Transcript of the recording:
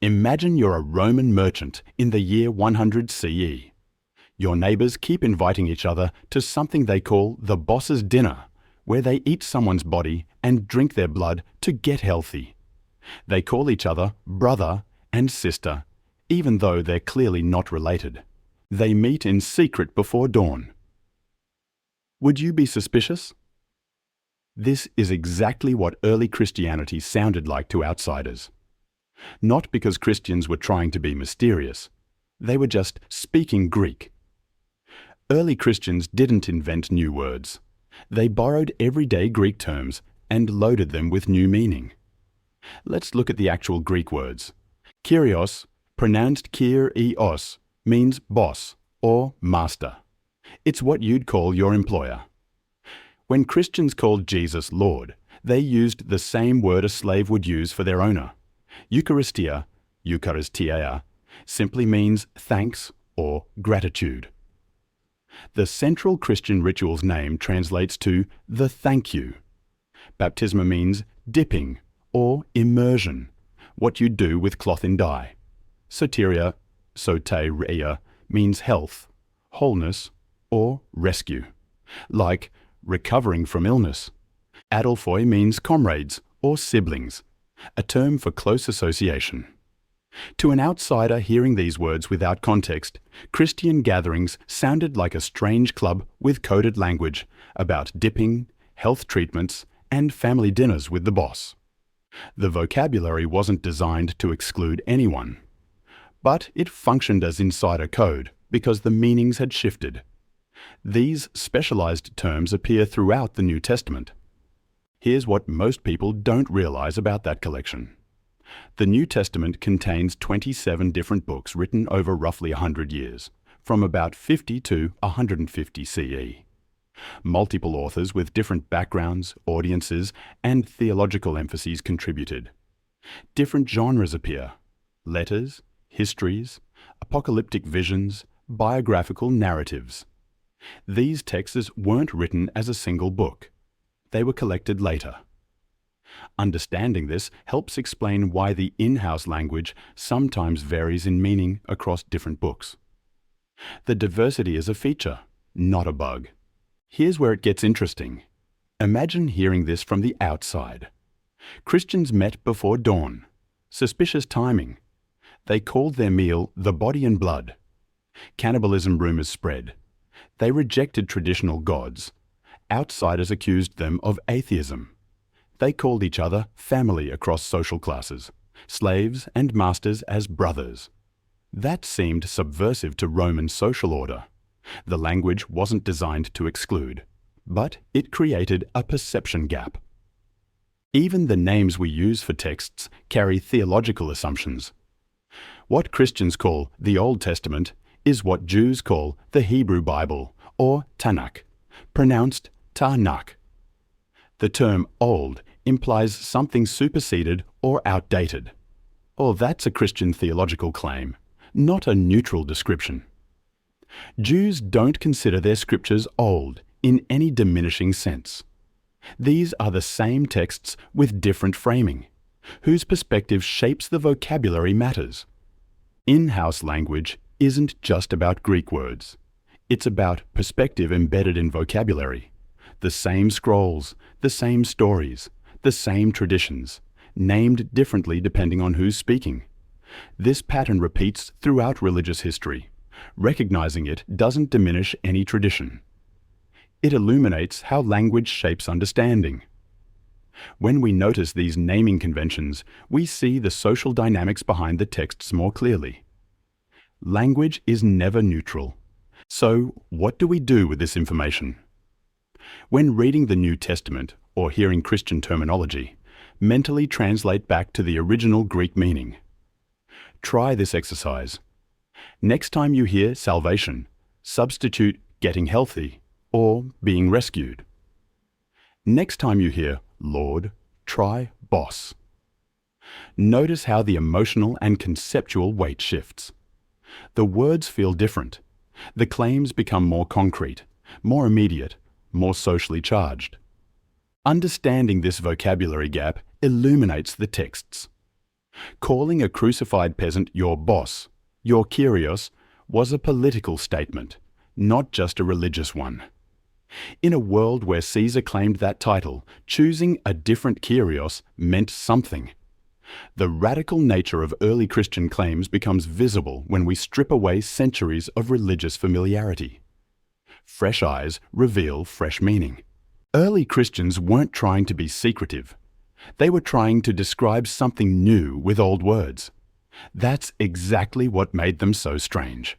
Imagine you're a Roman merchant in the year 100 CE. Your neighbours keep inviting each other to something they call the boss's dinner, where they eat someone's body and drink their blood to get healthy. They call each other brother and sister, even though they're clearly not related. They meet in secret before dawn. Would you be suspicious? This is exactly what early Christianity sounded like to outsiders. Not because Christians were trying to be mysterious. They were just speaking Greek. Early Christians didn't invent new words. They borrowed everyday Greek terms and loaded them with new meaning. Let's look at the actual Greek words. Kyrios, pronounced kyrios, means boss or master. It's what you'd call your employer. When Christians called Jesus Lord, they used the same word a slave would use for their owner. Eucharistia, eucharistia, simply means thanks or gratitude. The central Christian ritual's name translates to the thank you. Baptisma means dipping or immersion, what you do with cloth in dye. Soteria, soteria, means health, wholeness, or rescue, like recovering from illness. Adelphoi means comrades or siblings, a term for close association. To an outsider hearing these words without context, Christian gatherings sounded like a strange club with coded language about dipping, health treatments, and family dinners with the boss. The vocabulary wasn't designed to exclude anyone, but it functioned as insider code because the meanings had shifted. These specialized terms appear throughout the New Testament. Here's what most people don't realize about that collection. The New Testament contains 27 different books written over roughly 100 years, from about 50 to 150 CE. Multiple authors with different backgrounds, audiences, and theological emphases contributed. Different genres appear: letters, histories, apocalyptic visions, biographical narratives. These texts weren't written as a single book. They were collected later. Understanding this helps explain why the in-house language sometimes varies in meaning across different books. The diversity is a feature, not a bug. Here's where it gets interesting. Imagine hearing this from the outside. Christians met before dawn. Suspicious timing. They called their meal the body and blood. Cannibalism rumors spread. They rejected traditional gods. Outsiders accused them of atheism. They called each other family across social classes, slaves and masters as brothers. That seemed subversive to Roman social order. The language wasn't designed to exclude, but it created a perception gap. Even the names we use for texts carry theological assumptions. What Christians call the Old Testament is what Jews call the Hebrew Bible, or Tanakh, pronounced Tanakh. The term old implies something superseded or outdated. Well, that's a Christian theological claim, not a neutral description. Jews don't consider their scriptures old in any diminishing sense. These are the same texts with different framing, whose perspective shapes the vocabulary matters. In-house language isn't just about Greek words. It's about perspective embedded in vocabulary. The same scrolls, the same stories, the same traditions, named differently depending on who's speaking. This pattern repeats throughout religious history. Recognizing it doesn't diminish any tradition. It illuminates how language shapes understanding. When we notice these naming conventions, we see the social dynamics behind the texts more clearly. Language is never neutral. So, what do we do with this information? When reading the New Testament or hearing Christian terminology, mentally translate back to the original Greek meaning. Try this exercise. Next time you hear salvation, substitute getting healthy or being rescued. Next time you hear Lord, try boss. Notice how the emotional and conceptual weight shifts. The words feel different. The claims become more concrete, more immediate, more socially charged. Understanding this vocabulary gap illuminates the texts. Calling a crucified peasant your boss, your kyrios, was a political statement, not just a religious one. In a world where Caesar claimed that title, choosing a different kyrios meant something. The radical nature of early Christian claims becomes visible when we strip away centuries of religious familiarity. Fresh eyes reveal fresh meaning. Early Christians weren't trying to be secretive. They were trying to describe something new with old words. That's exactly what made them so strange.